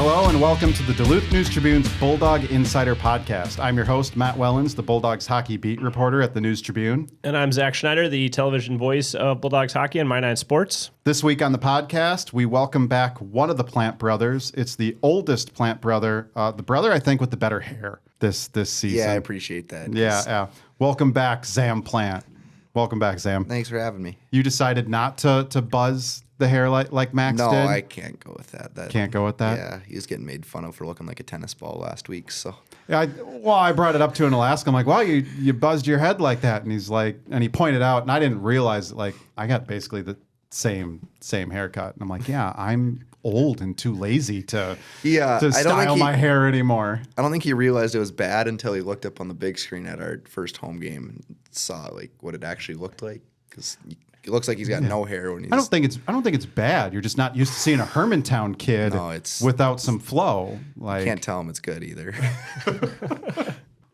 Hello and welcome to the Duluth News Tribune's Bulldog Insider Podcast. I'm your host, Matt Wellens, the Bulldogs hockey beat reporter at the News Tribune. And I'm Zach Schneider, the television voice of Bulldogs hockey and My Nine Sports. This week on the podcast, we welcome back one of the Plant brothers. It's the oldest Plant brother, the brother, I think, with the better hair this season. Yeah, I appreciate that. Yeah. Welcome back, Zam Plante. Welcome back, Zam. Thanks for having me. You decided not to buzz the hair like Max did? No, I can't go with that. Can't go with that? Yeah, he was getting made fun of for looking like a tennis ball last week. So yeah, I brought it up to him to ask him, like, well, you buzzed your head like that. And he's like, and he pointed out, and I didn't realize, like, I got basically the same haircut. And I'm like, yeah, I'm old and too lazy to style my hair anymore. I don't think he realized it was bad until he looked up on the big screen at our first home game and saw like what it actually looked like, because it looks like he's got no hair when he's. I don't think it's bad. You're just not used to seeing a Hermantown kid without some flow. Like, can't tell him it's good either.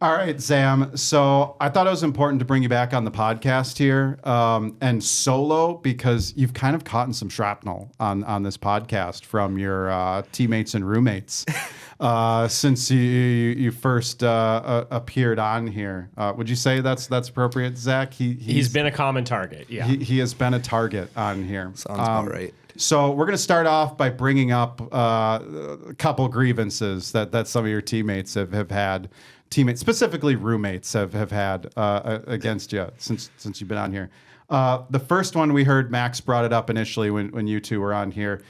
All right, Zam. So I thought it was important to bring you back on the podcast here, and solo, because you've kind of caught in some shrapnel on this podcast from your teammates and roommates since you first appeared on here. Would you say that's appropriate, Zach? He's been a common target. Yeah, he has been a target on here. Sounds about right. So we're going to start off by bringing up a couple grievances that some of your teammates have had. Teammates, specifically roommates, have had against you since you've been on here. The first one we heard, Max brought it up initially when you two were on here,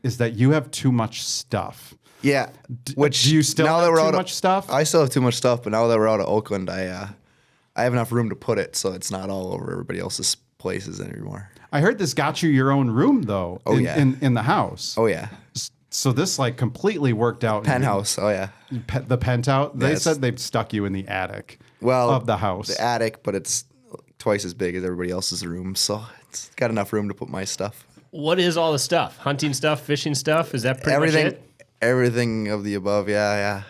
is that you have too much stuff. Yeah. Which do you still have too much stuff? I still have too much stuff, but now that we're out of Oakland, I have enough room to put it, so it's not all over everybody else's places anymore. I heard this got you your own room though. In the house. Oh yeah. So this like completely worked out. Penthouse. Oh yeah. The penthouse. They said they've stuck you in the attic. Of the house. The attic, but it's twice as big as everybody else's room, so it's got enough room to put my stuff. What is all the stuff? Hunting stuff, fishing stuff? Is that pretty much it? Everything of the above. Yeah.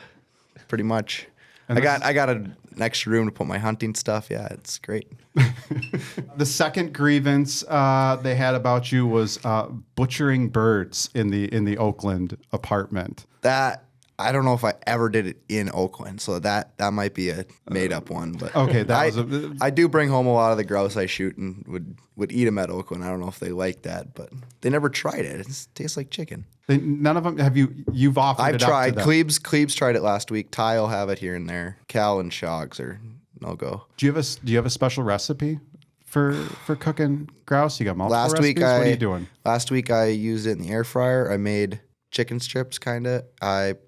Pretty much. I got an extra room to put my hunting stuff. Yeah, it's great. The second grievance they had about you was butchering birds in the Oakland apartment. That I don't know if I ever did it in Oakland, so that might be a made up one. But okay, I do bring home a lot of the grouse I shoot and would eat them at Oakland. I don't know if they like that, but they never tried it. It tastes like chicken. None of them have you've offered I've it tried. Up to them. Klebs tried it last week. Ty will have it here and there. Cal and Shogs are no go. Do you have a special recipe for cooking grouse? You got multiple last recipes? Week what are you doing? Last week I used it in the air fryer. I made chicken strips, kind of.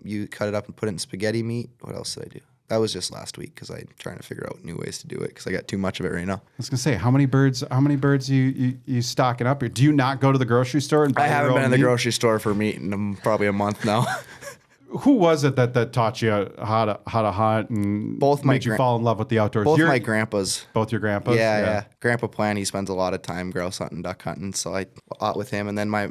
You cut it up and put it in spaghetti meat. What else did I do? That was just last week because I'm trying to figure out new ways to do it because I got too much of it right now. I was gonna say, how many birds you stocking up here? Do you not go to the grocery store and buy I haven't been in the meat? grocery store for meat in probably a month now. Who was it that taught you how to hunt and made you fall in love with the outdoors? Both my grandpas. Both your grandpas? Yeah. Grandpa Plan, he spends a lot of time grouse hunting, duck hunting, so I fought with him. And then my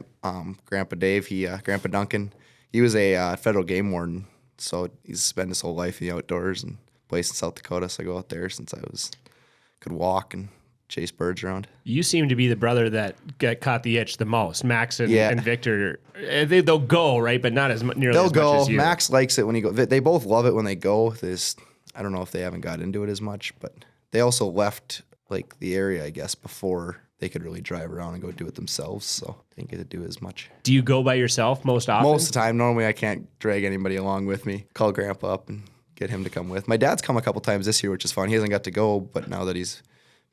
Grandpa Dave, Grandpa Duncan, he was a federal game warden, so he's spent his whole life in the outdoors and place in South Dakota. So I go out there since I could walk and chase birds around. You seem to be the brother that caught the itch the most. Max and Victor, they'll go, right? But not nearly as much as you. Max likes it when he goes. They both love it when they go. I don't know if they haven't got into it as much, but they also left like the area, I guess, before they could really drive around and go do it themselves. So they didn't get to do it as much. Do you go by yourself most often? Most of the time. Normally I can't drag anybody along with me. Call Grandpa up and get him to come with. My dad's come a couple times this year, which is fun. He hasn't got to go, but now that he's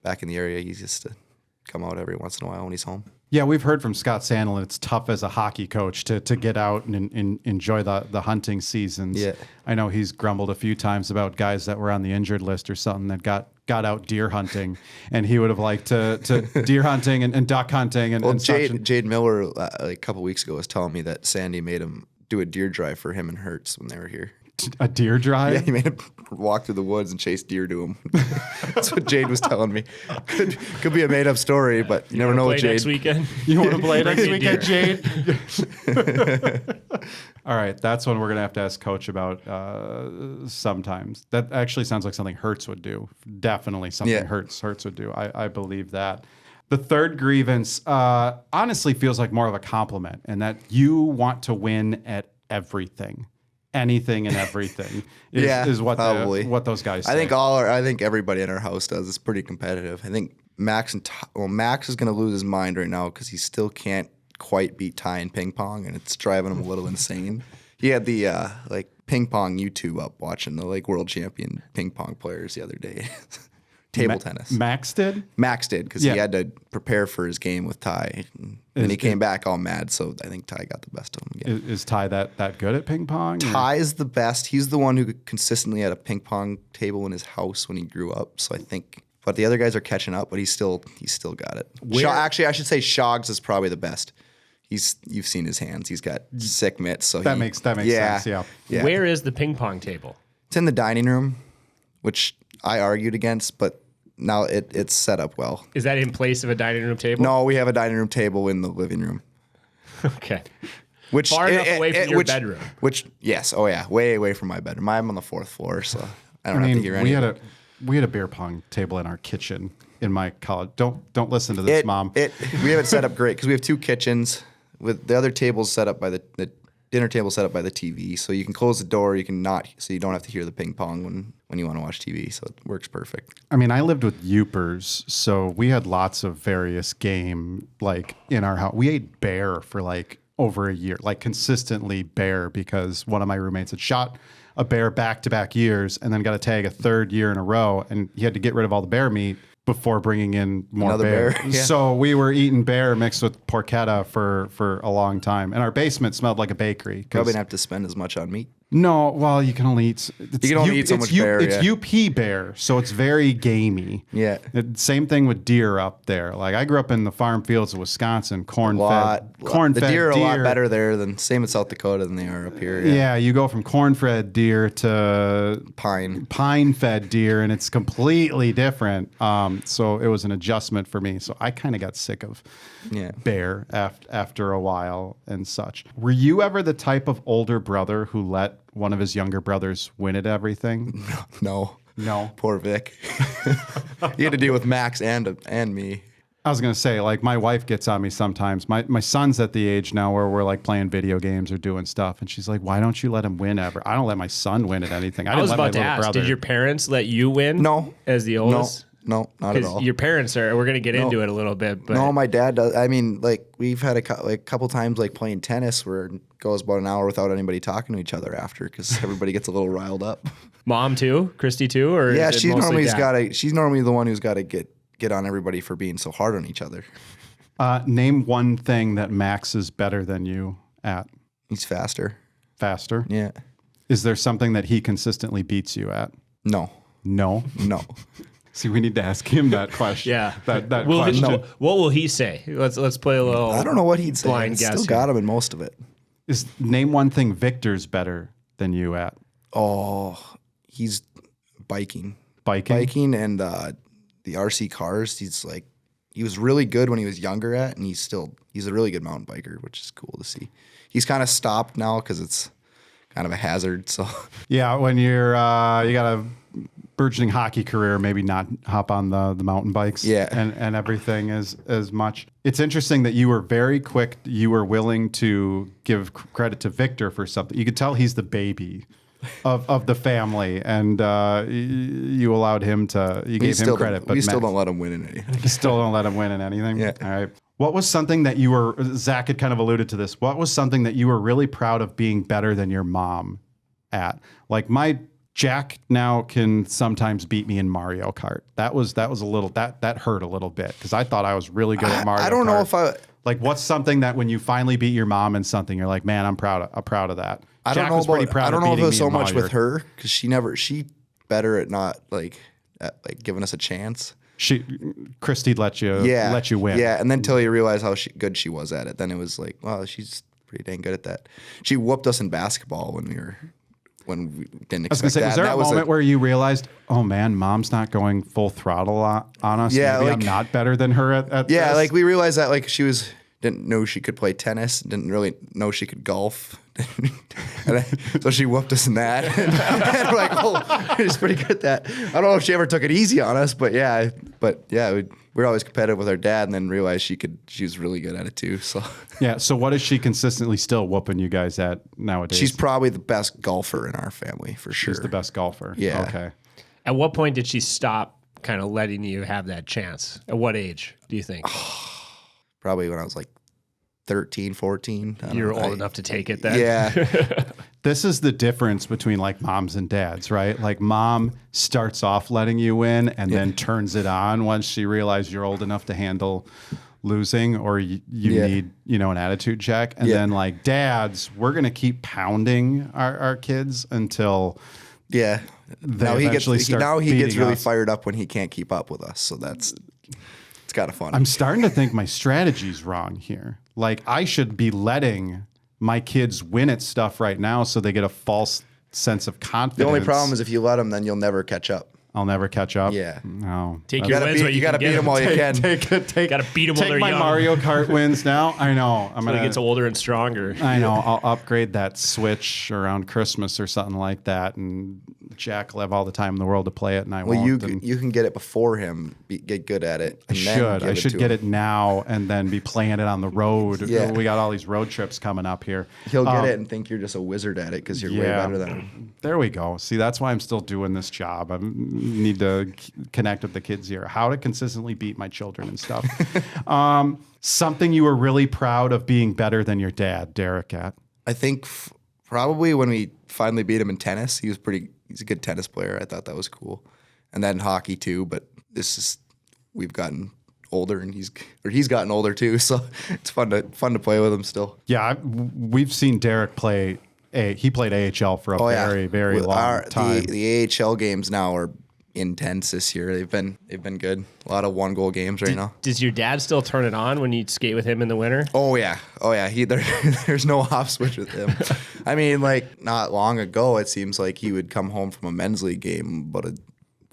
back in the area, he's just to come out every once in a while when he's home. Yeah, we've heard from Scott Sandlin it's tough as a hockey coach to get out and enjoy the hunting seasons. Yeah. I know he's grumbled a few times about guys that were on the injured list or something that got out deer hunting, and he would have liked to deer hunting and duck hunting and Jade Miller a couple weeks ago was telling me that Sandy made him do a deer drive for him and Hertz when they were here. A deer drive? Yeah, he made him walk through the woods and chase deer to him. That's what Jade was telling me. Could be a made up story, but you never know with Jade. Next weekend? You want to play next weekend, Jade? All right, that's one we're going to have to ask Coach about sometimes. That actually sounds like something Hertz would do. Definitely something Hertz would do. I believe that. The third grievance honestly feels like more of a compliment, and that you want to win at everything. Anything and everything is what what those guys say. I think everybody in our house does. It's pretty competitive. I think Max is going to lose his mind right now because he still can't quite beat Ty in ping pong, and it's driving him a little insane. He had the ping pong YouTube up watching the world champion ping pong players the other day. Table tennis. Max did? Max did because he had to prepare for his game with Ty. And he came back all mad, so I think Ty got the best of him again. Is Ty that good at ping pong? Ty is the best. He's the one who consistently had a ping pong table in his house when he grew up, so I think. But the other guys are catching up, but he's still got it. Actually, I should say Shoggs is probably the best. You've seen his hands. He's got sick mitts. So that makes sense. Yeah. Where is the ping pong table? It's in the dining room, which I argued against, but now it's set up well. Is that in place of a dining room table? No, we have a dining room table in the living room. Okay. Far enough away from your bedroom. Yes. Oh yeah, way away from my bedroom. I'm on the 4th floor, so I don't have to hear anything. We had a beer pong table in our kitchen in my college. Don't listen to this, Mom. We have it set up great because we have 2 kitchens. With the other tables set up by the dinner table set up by the TV, so you can close the door, so you don't have to hear the ping pong when you want to watch TV. So it works perfect. I mean, I lived with Youpers, so we had lots of various game in our house. We ate bear for over a year, consistently bear, because one of my roommates had shot a bear back-to-back years and then got a tag a 3rd year in a row, and he had to get rid of all the bear meat before bringing in more Another bear. Yeah. So we were eating bear mixed with porchetta for a long time. And our basement smelled like a bakery. Probably not have to spend as much on meat. No, well, you can only eat. Eat so much bear. It's UP bear, so it's very gamey. Yeah. Same thing with deer up there. I grew up in the farm fields of Wisconsin, corn-fed. The deer are a lot better there than same in South Dakota than they are up here. Yeah, you go from corn-fed deer to pine-fed deer, and it's completely different. So it was an adjustment for me. So I kind of got sick of bear after a while and such. Were you ever the type of older brother who let one of his younger brothers win at everything? No. Poor Vic. He had to deal with Max and me. I was going to say, my wife gets on me sometimes. My son's at the age now where we're playing video games or doing stuff. And she's like, why don't you let him win ever? I don't let my son win at anything. I was about to ask, did your parents let you win? No. As the oldest? No, not at all. Your parents we're going to get into it a little bit. But. No, my dad does. I mean, we've had a couple times playing tennis where it goes about an hour without anybody talking to each other after because everybody gets a little riled up. Mom too? Christy too? Or yeah, she's normally the one who's got to get on everybody for being so hard on each other. Name one thing that Max is better than you at. He's faster. Faster? Yeah. Is there something that he consistently beats you at? No. No? No. See, we need to ask him that question. Yeah. That question. What will he say? Let's play a little. I don't know what he'd say. Blind guess. Still got him in most of it. Name one thing Victor's better than you at. Oh, he's biking. Biking and the RC cars. He was really good when he was younger at, and he's a really good mountain biker, which is cool to see. He's kind of stopped now because it's kind of a hazard. So yeah, when you got a burgeoning hockey career, maybe not hop on the mountain bikes and everything as much. It's interesting that you were very quick. You were willing to give credit to Victor for something. You could tell he's the baby of the family, and you allowed him to. You gave him credit, but we still don't let him win in anything. You still don't let him win in anything. Yeah. All right. What was something that you were? Zach had kind of alluded to this. What was something that you were really proud of being better than your mom at? My Jack now can sometimes beat me in Mario Kart. That was a little that hurt a little bit because I thought I was really good at Mario Kart. I don't know if I what's something that when you finally beat your mom in something, you're like, man, I'm proud of that. I don't know if it was so much with her because she better at not giving us a chance. Christy'd let you win. Yeah, and then until you realize how good she was at it, then it was like, wow, she's pretty dang good at that. She whooped us in basketball when we didn't expect that. I was gonna say, was there a moment where you realized, oh man, mom's not going full throttle on us? Yeah, maybe I'm not better than her at yeah, this? we realized that she didn't know she could play tennis, didn't really know she could golf. So she whooped us in that. And we're like, oh, she's pretty good at that. I don't know if she ever took it easy on us, but yeah, we were always competitive with our dad, and then realized she was really good at it too. So yeah. So what is she consistently still whooping you guys at nowadays? She's probably the best golfer in our family for sure. She's the best golfer. Yeah. Okay. At what point did she stop kind of letting you have that chance? At what age do you think? Probably when I was like 13, 14. You were old enough to take it then? Yeah. This is the difference between like moms and dads, right? Like mom starts off letting you win and then turns it on once she realizes you're old enough to handle losing or you need, an attitude check. And then like dads, we're going to keep pounding our kids until now he gets really fired up when he can't keep up with us. So it's kind of fun. I'm starting to think my strategy's wrong here. Like I should be letting my kids win at stuff right now so they get a false sense of confidence. The only problem is if you let them, then you'll never catch up. I'll never catch up. Yeah. No. Take your wins you got to beat them while you can. Gotta beat them while they're my young. Mario Kart wins now. I know. When he gets older and stronger. I know. I'll upgrade that Switch around Christmas or something like that, and Jack will have all the time in the world to play it, and I won't. You can get it before him. Get good at it. And I should get it now and then be playing it on the road. Yeah. We got all these road trips coming up here. He'll get it and think you're just a wizard at it because you're way better than him. There we go. See, that's why I'm still doing this job. I need to connect with the kids here. How to consistently beat my children and stuff. Something you were really proud of being better than your dad, Derek, at? I think probably when we finally beat him in tennis. He's a good tennis player. I thought that was cool. And then hockey too, but we've gotten older and he's gotten older too, so it's fun to play with him still. Yeah, we've seen Derek play. He played AHL for a very, very long time. The AHL games now are intense this year. They've been good. A lot of 1-goal games right now. Does your dad still turn it on when you skate with him in the winter? Oh yeah. There's no off switch with him. I mean, like not long ago, it seems like he would come home from a men's league game, but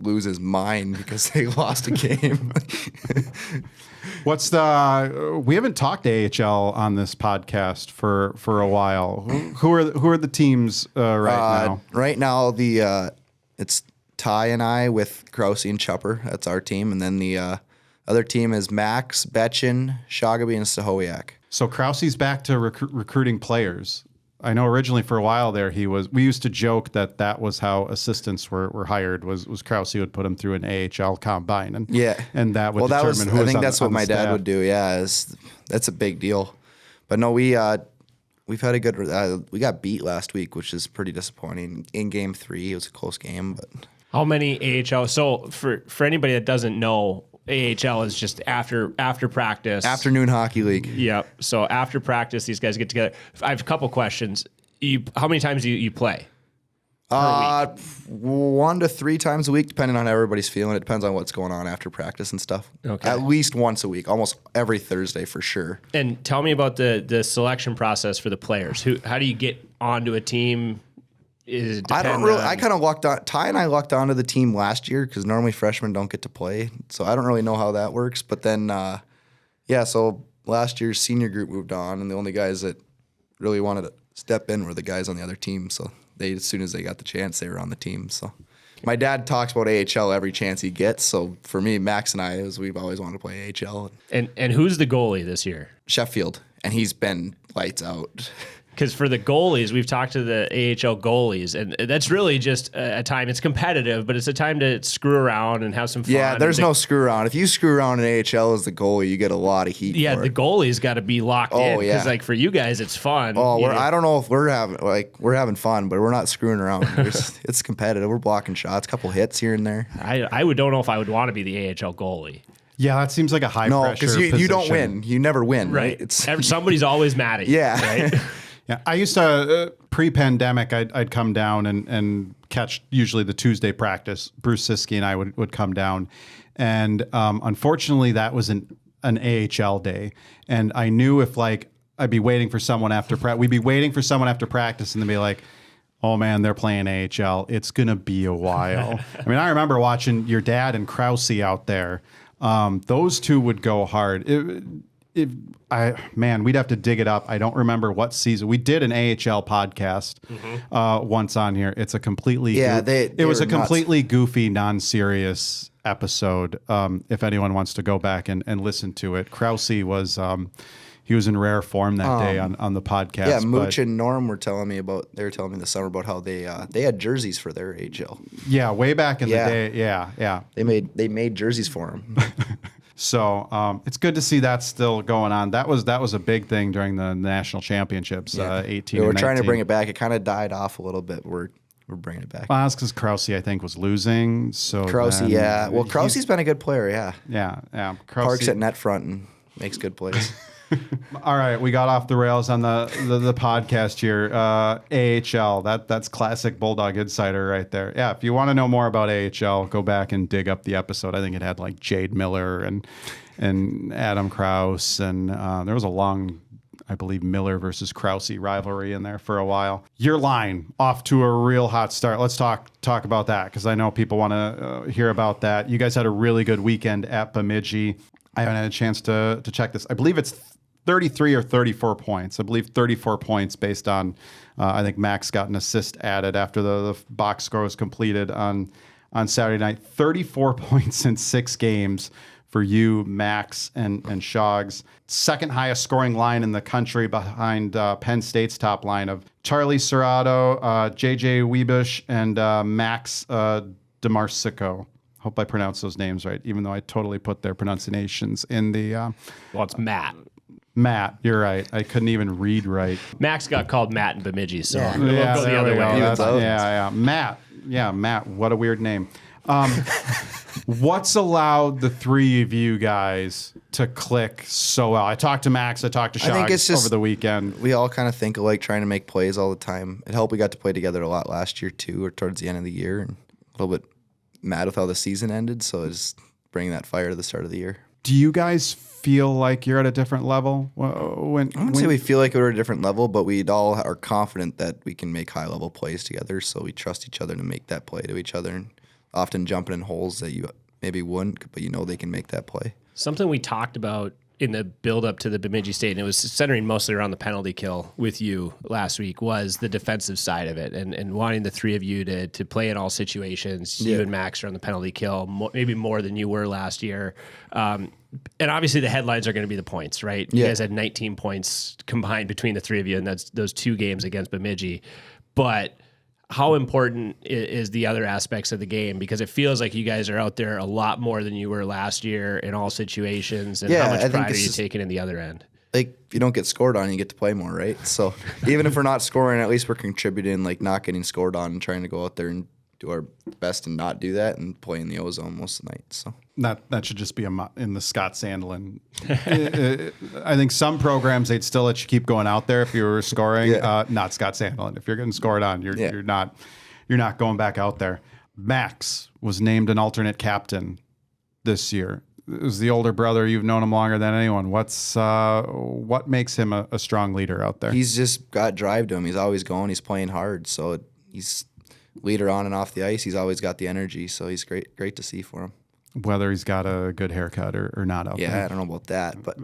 lose his mind because they lost a game. We haven't talked AHL on this podcast for a while. Who are the teams right now? Right now, it's Ty and I with Krause and Chupper. That's our team. And then the other team is Max, Betchin, Shagaby, and Sahowiak. So Krause's back to recruiting players. I know originally for a while there we used to joke that was how assistants were hired was Krause would put them through an AHL combine and that would determine who was on the staff. I think that's what my dad would do. Yeah, that's a big deal. But no, we've had a good we got beat last week, which is pretty disappointing. In game 3, it was a close game, but how many AHL? So for anybody that doesn't know, AHL is just after practice. Afternoon hockey league. Yep. So after practice, these guys get together. I have a couple questions. How many times do you play? 1 to 3 times a week, depending on how everybody's feeling. It depends on what's going on after practice and stuff. Okay. At least once a week, almost every Thursday for sure. And tell me about the selection process for the players. How do you get onto a team? I don't really. I kind of lucked on. Ty and I lucked onto the team last year because normally freshmen don't get to play, so I don't really know how that works. But then, so last year's senior group moved on, and the only guys that really wanted to step in were the guys on the other team. So as soon as they got the chance, they were on the team. So my dad talks about AHL every chance he gets. So for me, Max and I, we've always wanted to play AHL. And who's the goalie this year? Sheffield, and he's been lights out. Because for the goalies, we've talked to the AHL goalies, and that's really just a time. It's competitive, but it's a time to screw around and have some fun. Yeah, there's no screw around. If you screw around in AHL as the goalie, you get a lot of heat. Yeah, for the goalie's got to be locked in. Yeah. Because for you guys, it's fun. I don't know if we're having fun, but we're not screwing around. It's competitive. We're blocking shots, a couple hits here and there. I don't know if I would want to be the AHL goalie. Yeah, that seems like a high pressure because you don't win. You never win, right? Somebody's always mad at you. Yeah. Right? Yeah, I used to, pre-pandemic, I'd come down and catch usually the Tuesday practice. Bruce Siski and I would come down. And unfortunately, that was an AHL day. And I knew if I'd be waiting for someone after practice, we'd be waiting for someone after practice and they'd be like, oh man, they're playing AHL. It's going to be a while. I mean, I remember watching your dad and Krause out there. Those two would go hard. We'd have to dig it up. I don't remember what season. We did an AHL podcast once on here. It's a completely it was a completely goofy, non-serious episode. If anyone wants to go back and listen to it, Krause was he was in rare form that day on the podcast. Yeah, Mooch and Norm were telling me this summer about how they had jerseys for their AHL. Yeah, way back in the day. Yeah. They made jerseys for them. So it's good to see that still going on. That was a big thing during the national championships, 18 We're and trying to 19. bring it back. It kind of died off a little bit. We're bringing it back. Well, that's because Krause, I think, was losing. So Krause, yeah. Well, Krause's been a good player, yeah. Yeah. Krause, Parks at net front and makes good plays. All right, we got off the rails on the podcast here. AHL, that's classic Bulldog Insider right there. Yeah, if you want to know more about AHL, go back and dig up the episode. I think it had like Jade Miller and Adam Krause, and there was a long, I believe, Miller versus Krause rivalry in there for a while. Your line off to a real hot start. Let's talk about that because I know people want to hear about that. You guys had a really good weekend at Bemidji. I haven't had a chance to check this. I believe it's 33 or 34 points. I believe 34 points based on, I think Max got an assist added after the box score was completed on Saturday night. 34 points in 6 games for you, Max, and Shogs. Second highest scoring line in the country behind Penn State's top line of Charlie Serrato, JJ Wiebush, and Max DeMarsico. Hope I pronounced those names right, even though I totally put their pronunciations in the... Well, it's Matt. Matt, you're right. I couldn't even read right. Max got called Matt in Bemidji, so we'll Yeah, go the other way. Yeah. Matt. Yeah, Matt. What a weird name. What's allowed the three of you guys to click so well? I talked to Max. I talked to Shogs over the weekend. We all kind of think alike, trying to make plays all the time. It helped we got to play together a lot last year, too, or towards the end of the year. And a little bit mad with how the season ended, so it's bringing that fire to the start of the year. Do you guys feel like you're at a different level? I wouldn't say we feel like we're at a different level, but we all are confident that we can make high-level plays together, so we trust each other to make that play to each other, and often jumping in holes that you maybe wouldn't, but you know they can make that play. Something we talked about in the build-up to the Bemidji State, and it was centering mostly around the penalty kill with you last week, was the defensive side of it, and wanting the three of you to play in all situations. You and Max are on the penalty kill, maybe more than you were last year. And obviously the headlines are going to be the points, right? You guys had 19 points combined between the three of you, and that's those 2 games against Bemidji. But how important is the other aspects of the game? Because it feels like you guys are out there a lot more than you were last year in all situations. And how much pride are you taking in the other end? Like, if you don't get scored on, you get to play more, right? So even if we're not scoring, at least we're contributing, like not getting scored on and trying to go out there and do our best and not do that and play in the ozone most of the night. So that should just be in the Scott Sandlin. I think some programs they'd still let you keep going out there if you were scoring. Not Scott Sandlin. If you're getting scored on, you're not going back out there. Max was named an alternate captain this year. It was the older brother. You've known him longer than anyone. What makes him a strong leader out there? He's just got drive to him. He's always going. He's playing hard. So he's leader on and off the ice. He's always got the energy. So he's great to see for him. Whether he's got a good haircut or not out there. Yeah, I don't know about that, but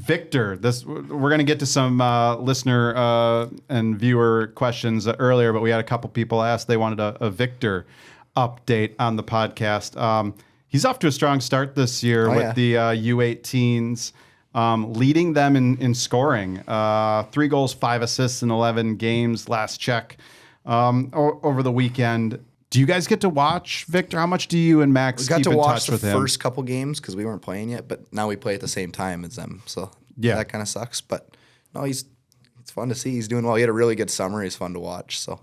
Victor, we're going to get to some listener and viewer questions earlier, but we had a couple people ask they wanted a Victor update on the podcast. He's off to a strong start this year with the U18s, leading them in scoring. 3 goals, 5 assists in 11 games last check over the weekend. Do you guys get to watch Victor? How much do you and Max keep in touch with him? We got to watch the first couple games because we weren't playing yet, but now we play at the same time as them. So that kind of sucks. But no, it's fun to see. He's doing well. He had a really good summer. He's fun to watch. So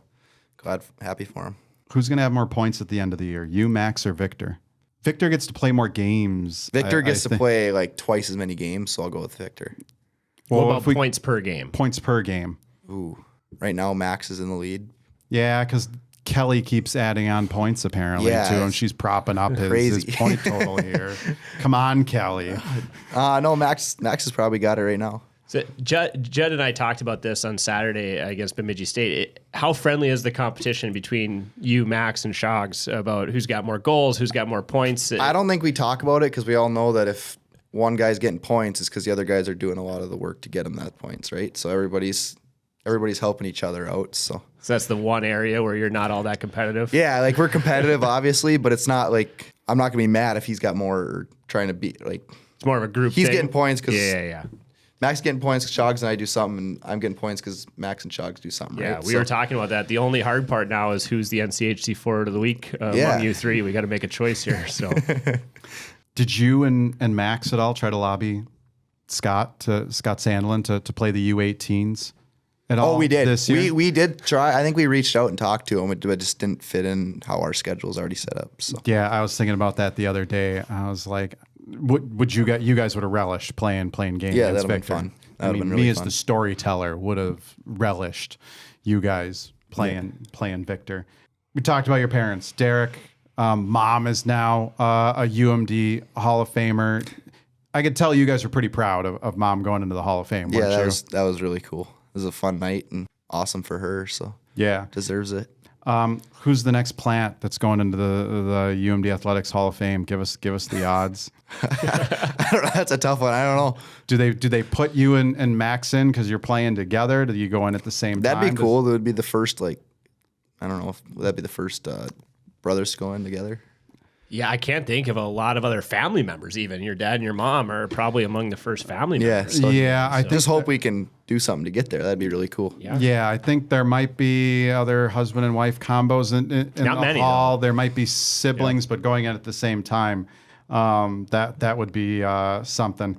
happy for him. Who's going to have more points at the end of the year? You, Max, or Victor? Victor gets to play more games. Victor gets to play like twice as many games, so I'll go with Victor. Well, what about points per game? Points per game. Ooh. Right now, Max is in the lead. Yeah, because Kelly keeps adding on points apparently to him. She's propping up his point total here. Come on, Kelly. No, Max has probably got it right now. So Judd and I talked about this on Saturday against Bemidji State. How friendly is the competition between you, Max, and Shogs about who's got more goals, who's got more points? I don't think we talk about it because we all know that if one guy's getting points, it's because the other guys are doing a lot of the work to get him that points, right? So everybody's helping each other out. So So that's the one area where you're not all that competitive. Yeah, like we're competitive, obviously, but it's not like I'm not gonna be mad if he's got more or trying to beat. Like It's more of a group he's thing. getting points because Yeah. Max getting points because Shogs and I do something, and I'm getting points because Max and Shogs do something. Yeah, right? we were talking about that. The only hard part now is who's the NCHC forward of the week among you three. We got to make a choice here. So, Did you and Max at all try to lobby Scott Sandlin to play the U18s at all? Oh, we did. This year? We did try. I think we reached out and talked to him, but it just didn't fit in how our schedule is already set up. So Yeah, I was thinking about that the other day. I was like, would you guys would have relished playing games? Yeah, against that'd been Victor. fun. I That'd mean, been really me as fun. the storyteller would have relished you guys playing Victor. We talked about your parents. Derek, mom is now a UMD Hall of Famer. I could tell you guys are pretty proud of mom going into the Hall of Fame. yeah, weren't you? that was really cool. It was a fun night and awesome for her. So Yeah. deserves it. Who's the next plant that's going into the UMD Athletics Hall of Fame? Give us the odds. I don't know. That's a tough one. I don't know. Do they put you and Max in because you're playing together? Do you go in at the same time? That'd be cool. That would be the first I don't know if that'd be the first brothers to go in together. yeah, I can't think of a lot of other family members. Even your dad and your mom are probably among the first family Yeah. members. So I just hope we can do something to get there. That'd be really cool. Yeah. I think there might be other husband and wife combos in Not the many, hall. There might be siblings, but going in at the same time, that would be something.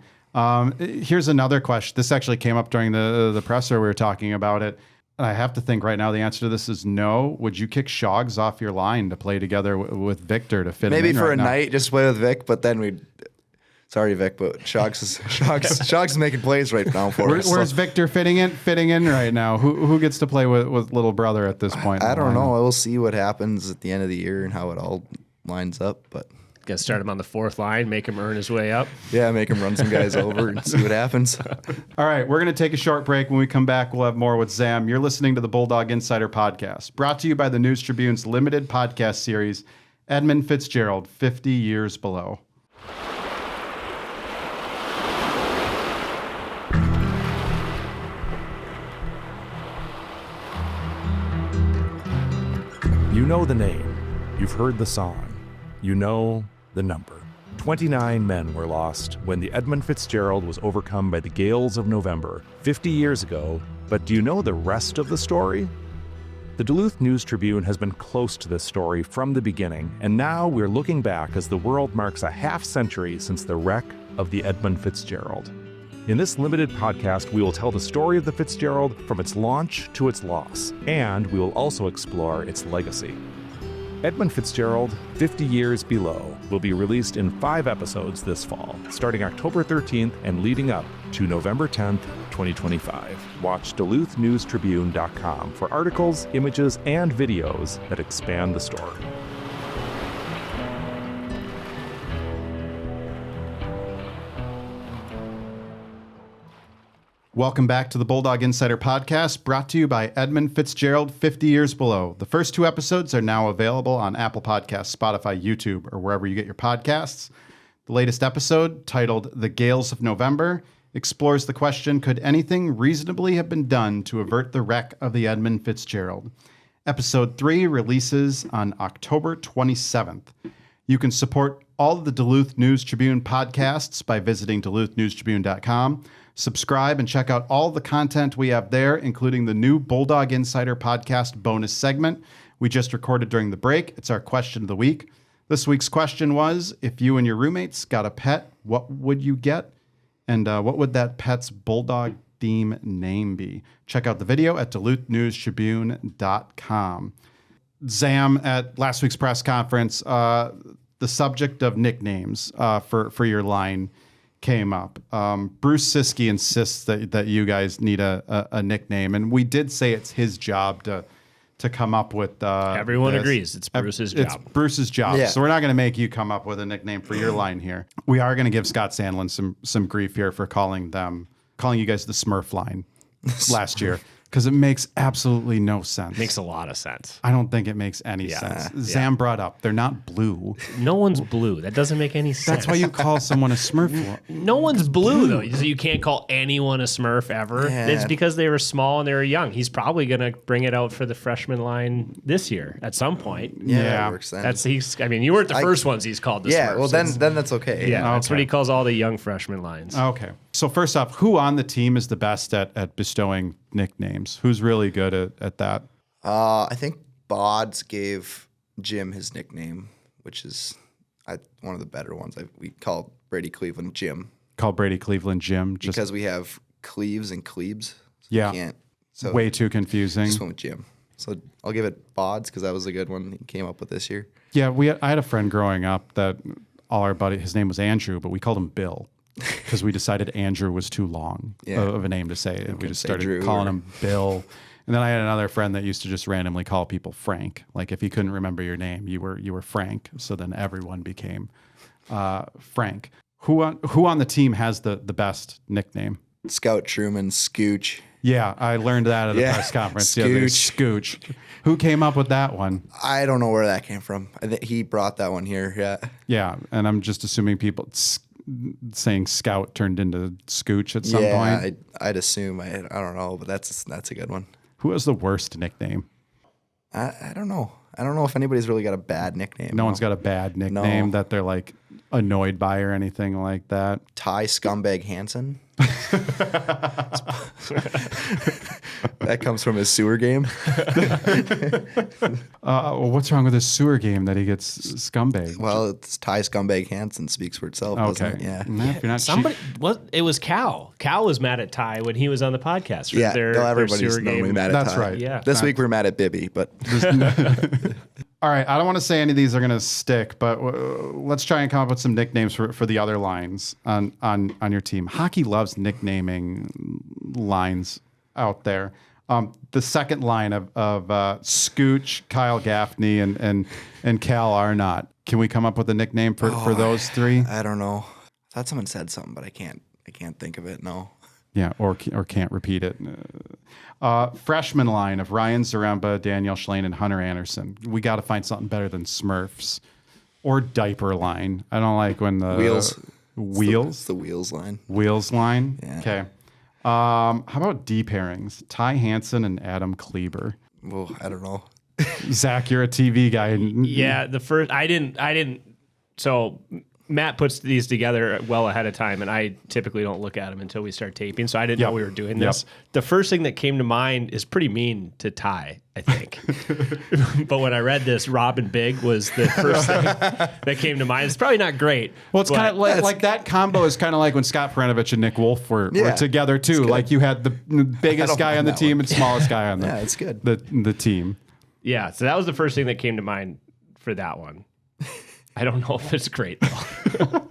Here's another question. This actually came up during the presser. We were talking about it. I have to think right now the answer to this is no. Would you kick Shogs off your line to play together with Victor to fit him Maybe in for right a now? night, just play with Vic, but then we'd. Sorry, Vic, but Shogs is making plays right now for us. Where's Victor fitting in right now? Who gets to play with little brother at this point? I don't know. We'll see what happens at the end of the year and how it all lines up. But Got to start him on the fourth line, make him earn his way up. yeah, make him run some guys over and see what happens. All right, we're going to take a short break. When we come back, we'll have more with Zam. You're listening to the Bulldog Insider Podcast, brought to you by the News Tribune's limited podcast series, Edmund Fitzgerald, 50 Years Below. You know the name. You've heard the song. You know the number. 29 men were lost when the Edmund Fitzgerald was overcome by the gales of November 50 years ago. But do you know the rest of the story? The Duluth News Tribune has been close to this story from the beginning, and now we're looking back as the world marks a half century since the wreck of the Edmund Fitzgerald. In this limited podcast, we will tell the story of the Fitzgerald from its launch to its loss, and we will also explore its legacy. Edmund Fitzgerald, 50 Years Below, will be released in 5 episodes this fall, starting October 13th and leading up to November 10th, 2025. Watch DuluthNewsTribune.com for articles, images, and videos that expand the story. Welcome back to the Bulldog Insider Podcast, brought to you by Edmund Fitzgerald, 50 Years Below. The first 2 episodes are now available on Apple Podcasts, Spotify, YouTube, or wherever you get your podcasts. The latest episode, titled The Gales of November, explores the question, could anything reasonably have been done to avert the wreck of the Edmund Fitzgerald? Episode 3 releases on October 27th. You can support all of the Duluth News Tribune podcasts by visiting DuluthNewsTribune.com. Subscribe and check out all the content we have there, including the new Bulldog Insider Podcast bonus segment we just recorded during the break. It's our question of the week. This week's question was, if you and your roommates got a pet, what would you get? And what would that pet's Bulldog theme name be? Check out the video at DuluthNewsTribune.com. Zam, at last week's press conference, the subject of nicknames for your line came up. Bruce Siskey insists that you guys need a nickname, and we did say it's his job to come up with. Everyone agrees it's Bruce's job. It's Bruce's job. Yeah. So we're not going to make you come up with a nickname for your line here. We are going to give Scott Sandlin some grief here for calling you guys the Smurf line last year. Because it makes absolutely no sense. Makes a lot of sense. I don't think it makes any sense. Zam brought up, they're not blue. No one's blue. That doesn't make any sense. That's why you call someone a Smurf. No one's blue, though. You can't call anyone a Smurf ever. Yeah. It's because they were small and they were young. He's probably going to bring it out for the freshman line this year at some point. Yeah, Yeah. that works then. I mean, you weren't the first ones he's called the yeah, Smurfs. well, then that's okay. Yeah, that's what Okay. he calls all the young freshman lines. Okay. So first off, who on the team is the best at bestowing nicknames? Who's really good at that? I think Bods gave Jim his nickname, which is one of the better ones. We call Brady Cleveland Jim Call Brady Cleveland Jim. Just because we have Cleaves and Cleebs. So Yeah. you can't. So way too confusing. just went with Jim. So I'll give it Bods because that was a good one he came up with this year. Yeah, I had a friend growing up that all our buddy, his name was Andrew, but we called him Bill because we decided Andrew was too long of a name to say. And we just say started Drew calling or- him Bill. And then I had another friend that used to just randomly call people Frank. Like if he couldn't remember your name, you were Frank. So then everyone became Frank. Who on the team has the best nickname? Scout Truman Scooch. Yeah, I learned that at a press conference the other day. Scooch. Who came up with that one? I don't know where that came from. I think he brought that one here. Yeah. Yeah, and I'm just assuming people saying Scout turned into Scooch at some point. I'd assume. I don't know, but that's a good one. Who has the worst nickname? I don't know. I don't know if anybody's really got a bad nickname. No one's got a bad nickname that they're like annoyed by or anything like that. Ty Scumbag Hansen. That comes from his sewer game. Well, what's wrong with his sewer game that he gets scumbag? Well, it's Ty Scumbag Hansen speaks for itself, doesn't Okay. it? Yeah. Nah, if you're not Somebody, it was Cal. Cal was mad at Ty when he was on the podcast. For Yeah, their everybody's sewer normally game. mad at That's Ty. right. Yeah. This week we're mad at Bibby, but All right, I don't want to say any of these are going to stick, but let's try and come up with some nicknames for the other lines on your team. Hockey loves nicknaming lines out there. The second line of Scooch, Kyle Gaffney, and Cal Arnott. Can we come up with a nickname for those three? I don't know. I thought someone said something, but I can't think of it. No. Yeah, or can't repeat it. Freshman line of Ryan Zaremba, Daniel Schlane, and Hunter Anderson. We got to find something better than Smurfs. Or diaper line. I don't like when the Wheels. Wheels. It's the Wheels line. Wheels line. Yeah. Okay. How about D pairings? Ty Hansen and Adam Kleber. Well, I don't know. Zach, you're a TV guy. Yeah, the first I didn't. So Matt puts these together well ahead of time, and I typically don't look at them until we start taping. So I didn't know we were doing this. The first thing that came to mind is pretty mean to Ty, I think. But when I read this, Robin Big was the first thing that came to mind. It's probably not great. Well, it's kind of like that combo is kind of like when Scott Paranovich and Nick Wolf were together too. Like you had the biggest guy on the team and smallest guy on Yeah, it's good. the team. Yeah, so that was the first thing that came to mind for that one. I don't know if it's great though.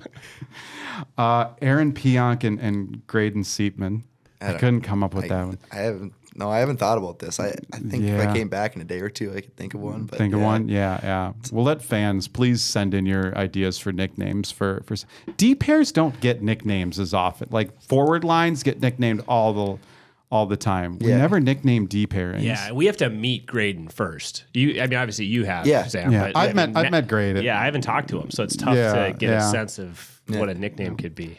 Aaron Pionk and Graydon Seepman. I couldn't come up with that one. I haven't thought about this. I think if I came back in a day or two, I could think of one. But Think of one? Yeah. We'll let fans please send in your ideas for nicknames for D pairs don't get nicknames as often. Like forward lines get nicknamed all the time. We never nickname D pairings. Yeah, we have to meet Graydon first. Obviously you have, Yeah. Sam. Yeah. But, I've met Graydon. Yeah, I haven't talked to him, so it's tough to get a sense of what a nickname could be.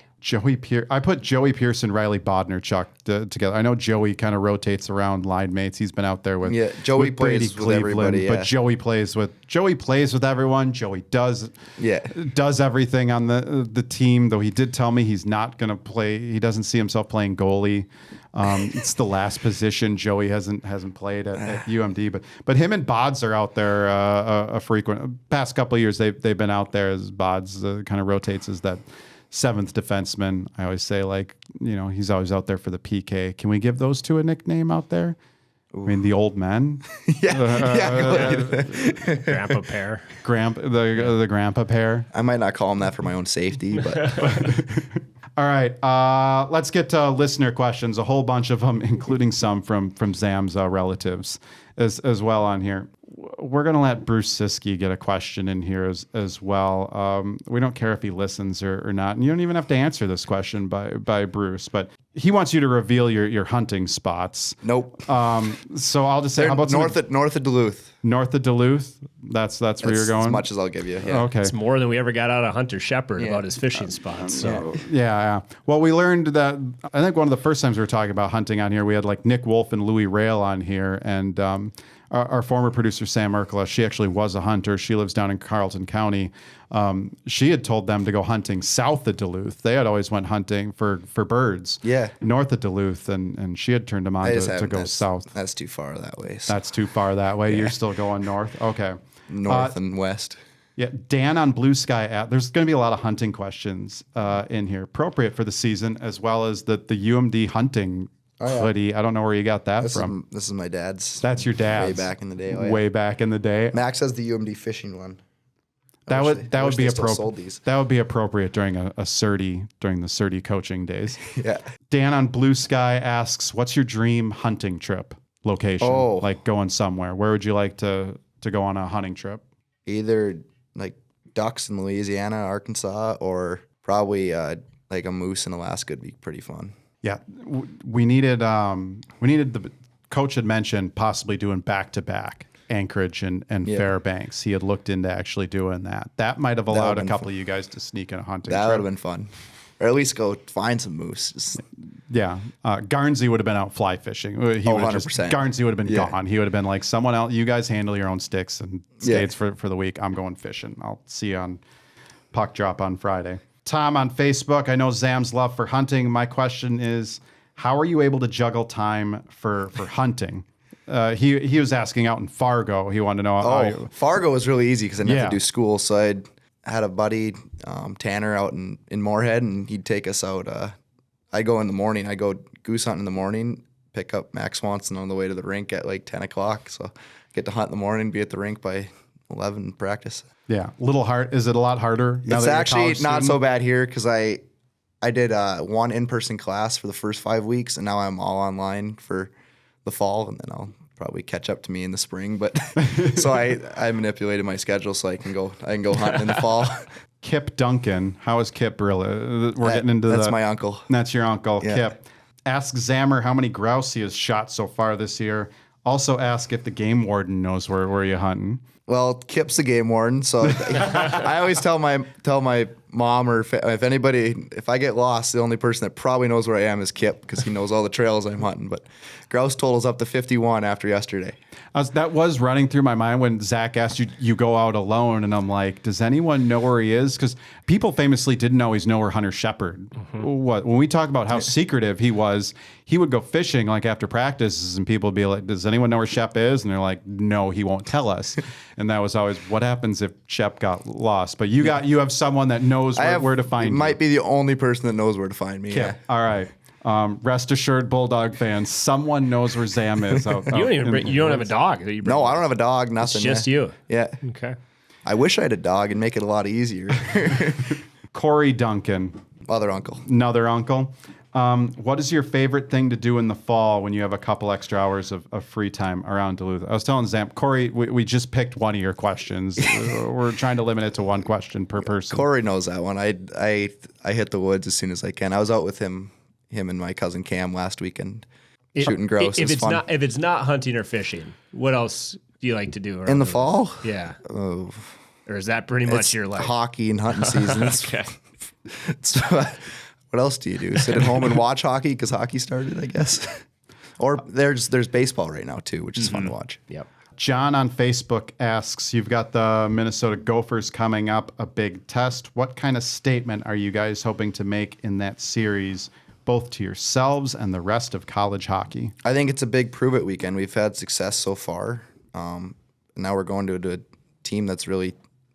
I put Joey Pearson, Riley Bodnerchuk together. I know Joey kind of rotates around line mates. He's been out there with Joey with Brady plays with everybody, but Joey plays with everyone. Joey does everything on the team. Though he did tell me he's not going to play. He doesn't see himself playing goalie. It's the last position Joey hasn't played at UMD. But him and Bods are out there a frequent. Past couple of years they've been out there as Bods kind of rotates as that seventh defenseman. I always say, he's always out there for the PK. Can we give those two a nickname out there? Ooh. I mean, the old men. Grandpa pair. The grandpa pair. I might not call him that for my own safety, but all right. Let's get to listener questions. A whole bunch of them, including some from Zam's relatives as well on here. we're going to let Bruce Siskey get a question in here as well. We don't care if he listens or not. And you don't even have to answer this question by Bruce, but he wants you to reveal your hunting spots. Nope. So I'll just say, how about north of Duluth? North of Duluth? That's where you're going? As much as I'll give you. Yeah. Okay. It's more than we ever got out of Hunter Shepherd about his fishing spots. So Yeah. Well, we learned that, I think one of the first times we were talking about hunting on here, we had like Nick Wolf and Louis Rail on here. And our former producer, Sam Merkla, she actually was a hunter. She lives down in Carleton County. She had told them to go hunting south of Duluth. They had always went hunting for birds. Yeah. North of Duluth, and she had turned them on to go south. That's too far that way. So. That's too far that way. Yeah. You're still going north? Okay. North and west. Yeah, Dan on Blue Sky app. There's going to be a lot of hunting questions in here, appropriate for the season, as well as the UMD hunting hoodie. I don't know where you got that from. This is my dad's. That's your dad's. Way back in the day. Way back in the day. Max has the UMD fishing one. That would be appropriate. That would be appropriate during during the Surdy coaching days. Yeah. Dan on Blue Sky asks, "What's your dream hunting trip location? Like going somewhere. Where would you like to go on a hunting trip?" Either like ducks in Louisiana, Arkansas, or probably like a moose in Alaska would be pretty fun. Yeah, we needed the coach had mentioned possibly doing back-to-back Anchorage and Fairbanks. He had looked into actually doing that. That might have allowed a couple of you guys to sneak in a hunting trip. That would have been fun. Or at least go find some moose. Yeah. Garnsey would have been out fly fishing. He 100%. Garnsey would have been gone. He would have been like, someone else, you guys handle your own sticks and skates for the week. I'm going fishing. I'll see you on Puck Drop on Friday. Tom on Facebook, I know Zam's love for hunting. My question is, how are you able to juggle time for hunting? He was asking out in Fargo. He wanted to know. Fargo was really easy because I didn't have to do school. So I had a buddy, Tanner, out in Moorhead, and he'd take us out. I go in the morning. I go goose hunting in the morning, pick up Max Swanson on the way to the rink at like 10 o'clock. So get to hunt in the morning, be at the rink by 11 practice. Yeah. Is it a lot harder? It's actually not so bad here because I did one in-person class for the first 5 weeks, and now I'm all online for the fall, and then I'll probably catch up to me in the spring. But so I manipulated my schedule so I can go hunting in the fall. Kip Duncan, how is Kip really? That's my uncle. That's your uncle, yeah. Kip. Ask Zammer how many grouse he has shot so far this year. Also ask if the game warden knows where you're hunting. Well, Kip's the game warden, so I always tell my mom, or if I get lost, the only person that probably knows where I am is Kip because he knows all the trails I'm hunting. But grouse total's up to 51 after yesterday. That was running through my mind when Zach asked you go out alone, and I'm like, does anyone know where he is? Because people famously didn't always know where Hunter Shepherd was. When we talk about how secretive he was, he would go fishing like after practices, and people would be like, does anyone know where Shep is? And they're like, no, he won't tell us. And that was always, what happens if Shep got lost? But you have someone that knows where to find you. Might be the only person that knows where to find me. Yeah. All right. Rest assured, Bulldog fans, someone knows where Zam is. You don't have a dog that you bring. No, I don't have a dog. Nothing. It's just you. Yeah. Okay. I wish I had a dog and make it a lot easier. Corey Duncan. Another uncle. What is your favorite thing to do in the fall when you have a couple extra hours of free time around Duluth? I was telling Zam, Corey, we just picked one of your questions. We're trying to limit it to one question per person. Corey knows that one. I hit the woods as soon as I can. I was out with him and my cousin Cam last weekend shooting grouse. If it's not hunting or fishing, what else do you like to do in the fall? Yeah. Oh. Or is that pretty much your life? Hockey and hunting season. Okay. What else do you do? Sit at home and watch hockey because hockey started, I guess. Or there's baseball right now too, which is fun to watch. Yep. John on Facebook asks, you've got the Minnesota Gophers coming up, a big test. What kind of statement are you guys hoping to make in that series, both to yourselves and the rest of college hockey? I think it's a big prove-it weekend. We've had success so far. Now we're going to a team that's really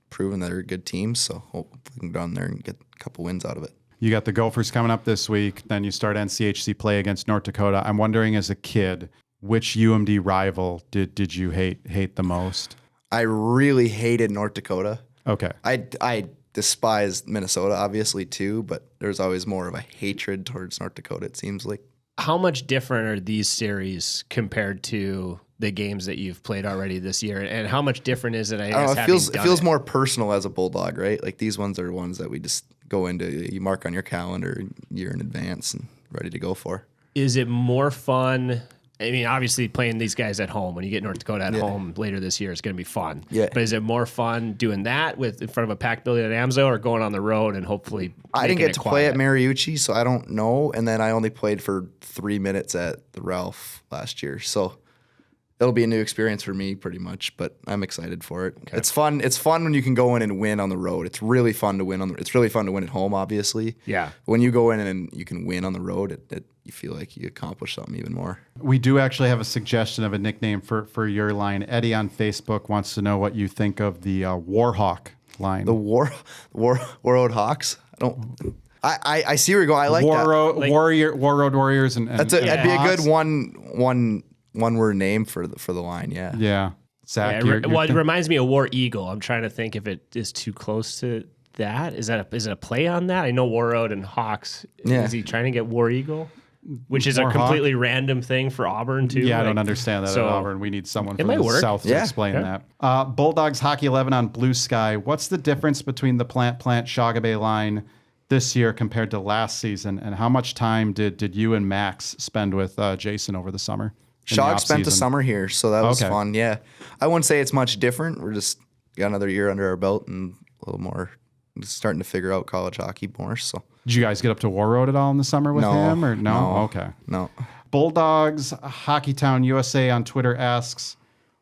proven that they're a good team, so hopefully we can go down there and get a couple wins out of it. You got the Gophers coming up this week. Then you start NCHC play against North Dakota. I'm wondering, as a kid, which UMD rival did you hate the most? I really hated North Dakota. Okay. I despised Minnesota, obviously, too, but there's always more of a hatred towards North Dakota, it seems like. How much different are these series compared to the games that you've played already this year? And how much different is it? I don't guess, know, it feels more personal as a Bulldog, right? Like these ones are ones that we just go into, you mark on your calendar a year in advance and ready to go for. Is it more fun? I mean, obviously playing these guys at home, when you get North Dakota at home later this year, it's going to be fun. Yeah. But is it more fun doing that in front of a packed building at Amso, or going on the road and hopefully I didn't get to quiet? play at Mariucci, so I don't know. And then I only played for 3 minutes at the Ralph last year. So it'll be a new experience for me pretty much, but I'm excited for it. Okay. It's fun. It's fun when you can go in and win on the road. It's really fun to win it's really fun to win at home, obviously. Yeah. When you go in and you can win on the road, you feel like you accomplish something even more. We do actually have a suggestion of a nickname for your line. Eddie on Facebook wants to know what you think of the Warhawk line. The Warroad Hawks? I see where you're going. I like that. Warroad Warriors and that'd be a Hawks. good one word name for the line, yeah. Yeah. Zach, it reminds me of War Eagle. I'm trying to think if it is too close to that. Is it a play on that? I know Warroad and Hawks. Yeah. Is he trying to get War Eagle? Which is War a completely random thing for Auburn, too. Yeah, I don't understand that at Auburn. We need someone from the South to explain that. Bulldogs Hockey 11 on Blue Sky. What's the difference between the Plant Shogabay line this year compared to last season? And how much time did you and Max spend with Jason over the summer? Shog spent the summer here, so that was fun, yeah. I wouldn't say it's much different. We're just got another year under our belt and a little more starting to figure out college hockey more, so. Did you guys get up to Warroad at all in the summer with him? Or no? Okay. No. Bulldogs Hockeytown USA on Twitter asks,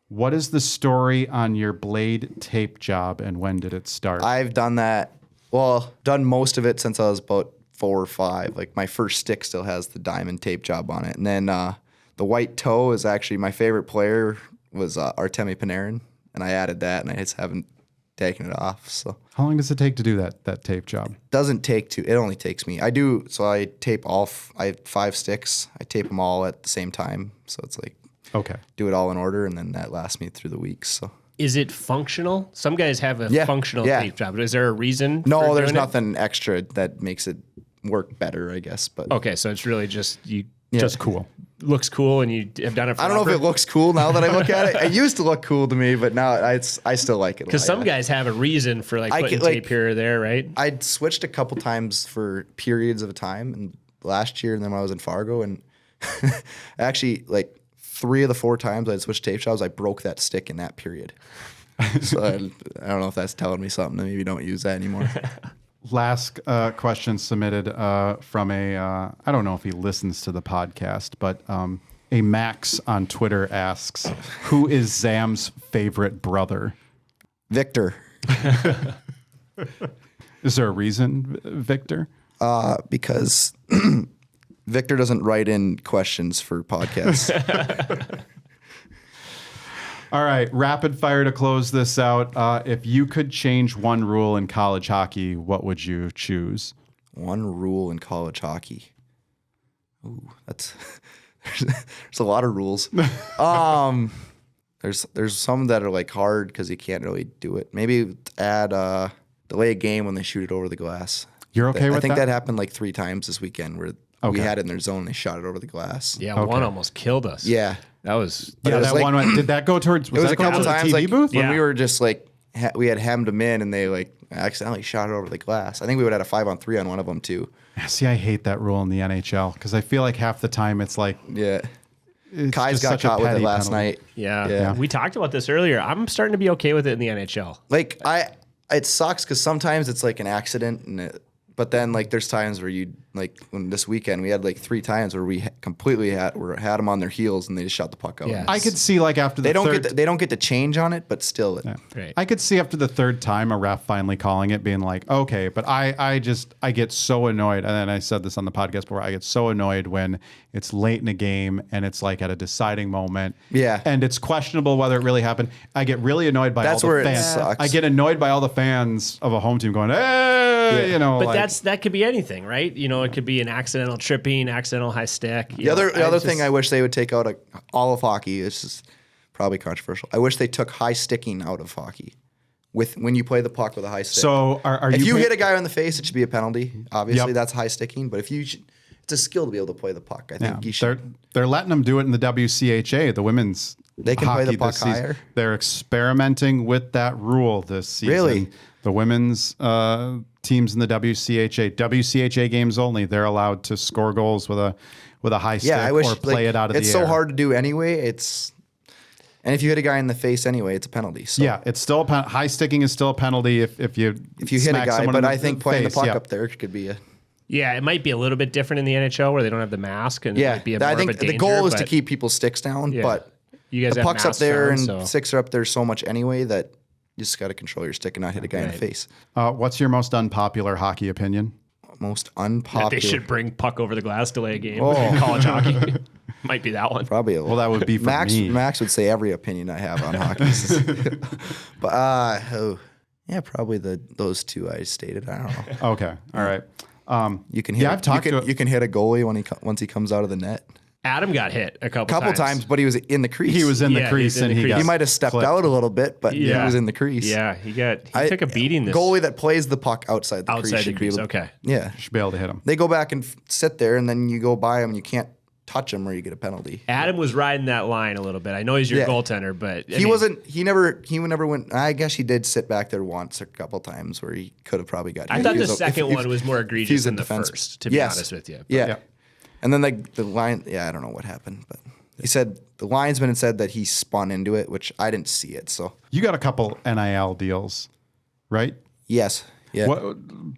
what is the story on your blade tape job and when did it start? I've done that. Well, done most of it since I was about 4 or 5. Like my first stick still has the diamond tape job on it. And then the white toe is actually my favorite player was Artemi Panarin. And I added that and I just haven't taken it off. So how long does it take to do that tape job? Doesn't take it only takes me. I tape I have 5 sticks. I tape them all at the same time. So it's like do it all in order and then that lasts me through the weeks. So is it functional? Some guys have a functional tape job. Is there a reason? No, there's nothing extra that makes it work better, I guess. But okay, so it's really just just cool. Looks cool, and you have done it. I don't know if it looks cool now that I look at it. It used to look cool to me, but now I still like it. Because some guys have a reason for putting tape here or there, right? I'd switched a couple times for periods of time, and last year, and then when I was in Fargo, and actually 3 of the 4 times I'd switched tape jobs, I broke that stick in that period. So I don't know if that's telling me something. Maybe don't use that anymore. Last question submitted from I don't know if he listens to the podcast, but a Max on Twitter asks, who is Zam's favorite brother? Victor. Is there a reason, Victor? Because Victor doesn't write in questions for podcasts. All right, rapid fire to close this out. If you could change one rule in college hockey, what would you choose? One rule in college hockey. Ooh, there's a lot of rules. There's some that are hard because you can't really do it. Maybe add delay a game when they shoot it over the glass. You're okay with that? I think that happened 3 times this weekend where we had it in their zone and they shot it over the glass. Yeah, one almost killed us. Yeah. That was... Yeah, that one went... Did that go towards... It was a couple times TV booth? when we were just we had hemmed them in and they accidentally shot it over the glass. I think we would have had a 5-on-3 on one of them too. See, I hate that rule in the NHL because I feel like half the time it's yeah. Kai's got caught with it last night. Yeah. We talked about this earlier. I'm starting to be okay with it in the NHL. It sucks because sometimes it's an accident, but then there's times where when this weekend we had 3 times where we completely had them on their heels and they just shot the puck out. Yes. I could see after the they don't get to change on it, but still. Right. I could see after the 3rd time a ref finally calling it, being okay, but I get so annoyed, and then I said this on the podcast before. I get so annoyed when it's late in a game and it's at a deciding moment. Yeah, and it's questionable whether it really happened. I get really annoyed by all the fans. It sucks. I get annoyed by all the fans of a home team going, hey, But that could be anything, right? It could be an accidental tripping, accidental high stick. The other thing I wish they would take out all of hockey. This is probably controversial. I wish they took high sticking out of hockey. When you play the puck with a high stick. So if you hit a guy in the face, it should be a penalty. Obviously, that's high sticking. But if it's it's a skill to be able to play the puck. I think you should. They're letting them do it in the WCHA, the women's. They can play the puck higher. They're experimenting with that rule this season. Really? The women's teams in the WCHA games only, they're allowed to score goals with a high stick or play it out of the air. It's so hard to do anyway. And if you hit a guy in the face anyway, it's a penalty. So. Yeah, it's still high sticking is still a penalty if you hit a guy. But I think playing the puck up there could be a. Yeah, it might be a little bit different in the NHL where they don't have the mask, and it might be I think the goal is to keep people's sticks down, but you guys the have puck's up there masks and sticks are up there so much anyway that you just got to control your stick and not hit a guy in the face. What's your most unpopular hockey opinion? Most unpopular. They should bring puck over the glass, delay a game in college hockey. Might be that one. Probably. Well, that would be for me. Max would say every opinion I have on hockey. But probably those two I stated. I don't know. Okay. All right. You can hit. You can hit a goalie once he comes out of the net. Adam got hit a couple times, but he was in the crease. He was in the crease, and he might have stepped out a little bit, but he was in the crease. Yeah, he took a beating. This goalie that plays the puck outside the crease. Okay. Yeah, should be able to hit him. They go back and sit there, and then you go by him, and you can't touch him, or you get a penalty. Adam was riding that line a little bit. I know he's your goaltender, but He never went. I guess he did sit back there once or a couple times where he could have probably got. I thought the second one was more egregious than the first. To be honest with you. Yeah. And then the line, I don't know what happened, but he said the linesman had said that he spun into it, which I didn't see it. So you got a couple NIL deals, right? Yes. Yeah.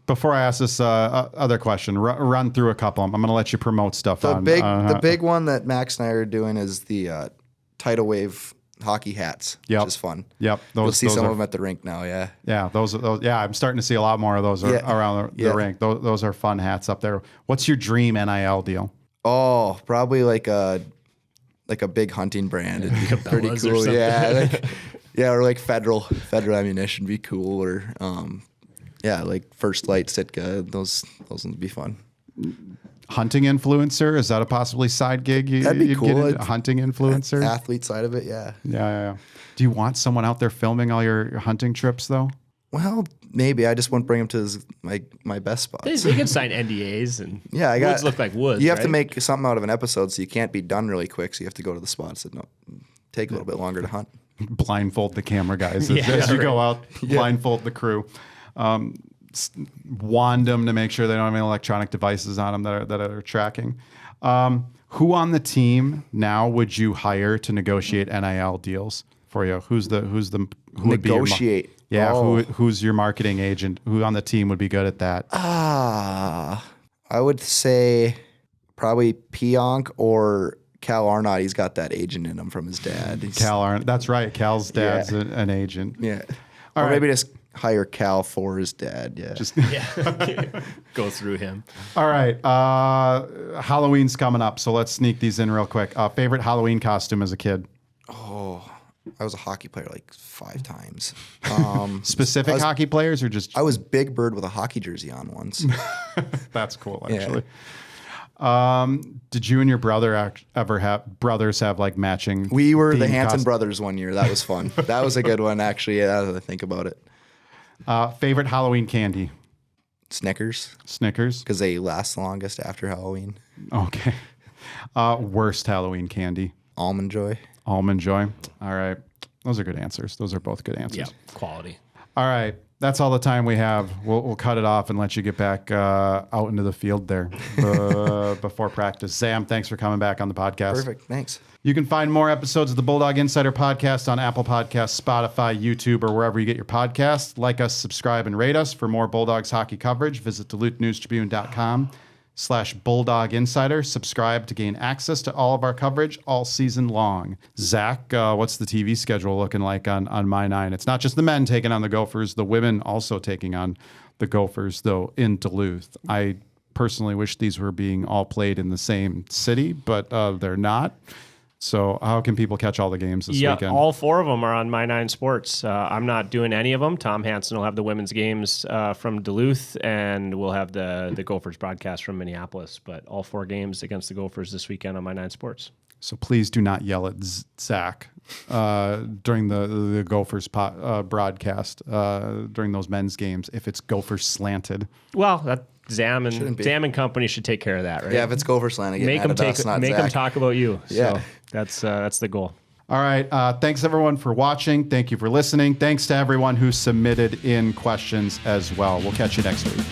Before I ask this other question, run through a couple. I'm going to let you promote stuff. The big one that Max and I are doing is the Tidal Wave hockey hats, which is fun. Yep. You'll see some of them at the rink now. Yeah. Yeah. Those. Yeah. I'm starting to see a lot more of those around the rink. Those are fun hats up there. What's your dream NIL deal? Oh, probably like a big hunting brand. It'd be pretty cool. Yeah. Or like federal ammunition would be cool. Or like First Light, Sitka. Those would be fun. Hunting influencer, is that a possibly side gig? That'd be cool. A hunting influencer, athlete side of it, yeah. Yeah. Do you want someone out there filming all your hunting trips though? Well, maybe. I just wouldn't bring them to my best spots. They can sign NDAs and woods look like woods. You have to make something out of an episode, so you can't be done really quick. So you have to go to the spots that take a little bit longer to hunt. Blindfold the camera guys as you go out. Blindfold the crew. Wand them to make sure they don't have any electronic devices on them that are tracking. Who on the team now would you hire to negotiate NIL deals for you? Who would negotiate? Who's your marketing agent? Who on the team would be good at that? I would say probably Pionk or Cal Arnott. He's got that agent in him from his dad. Cal Arnott. That's right. Cal's dad's an agent. Yeah. Or maybe just hire Cal for his dad. Yeah. Go through him. All right. Halloween's coming up, so let's sneak these in real quick. Favorite Halloween costume as a kid? Oh, I was a hockey player like 5 times. Specific hockey players or just? I was Big Bird with a hockey jersey on once. That's cool, actually. Yeah. Did you and your brother ever have like matching? We were the Hanson brothers one year. That was fun. That was a good one, actually. Now that I think about it. Favorite Halloween candy? Snickers. Because they last the longest after Halloween. Okay. Worst Halloween candy? Almond Joy. All right. Those are good answers. Those are both good answers. Yeah, quality. All right. That's all the time we have. We'll cut it off and let you get back out into the field there before practice. Zam, thanks for coming back on the podcast. Perfect. Thanks. You can find more episodes of the Bulldog Insider Podcast on Apple Podcasts, Spotify, YouTube, or wherever you get your podcasts. Like us, subscribe, and rate us. For more Bulldogs hockey coverage, visit DuluthNewsTribune.com/Bulldog Insider. Subscribe to gain access to all of our coverage all season long. Zach, what's the TV schedule looking like on My 9? It's not just the men taking on the Gophers, the women also taking on the Gophers, though, in Duluth. I personally wish these were being all played in the same city, but they're not. So how can people catch all the games this weekend? All 4 of them are on My 9 Sports. I'm not doing any of them. Tom Hansen will have the women's games from Duluth, and we'll have the Gophers broadcast from Minneapolis. But all 4 games against the Gophers this weekend on My 9 Sports. So please do not yell at Zach during the Gophers broadcast during those men's games if it's Gophers slanted. Well, Zam and company should take care of that, right? Yeah, if it's Gopher Slant, I get make mad them at us, not make Zach. them talk about you. Yeah. So that's the goal. All right. Thanks, everyone, for watching. Thank you for listening. Thanks to everyone who submitted in questions as well. We'll catch you next week.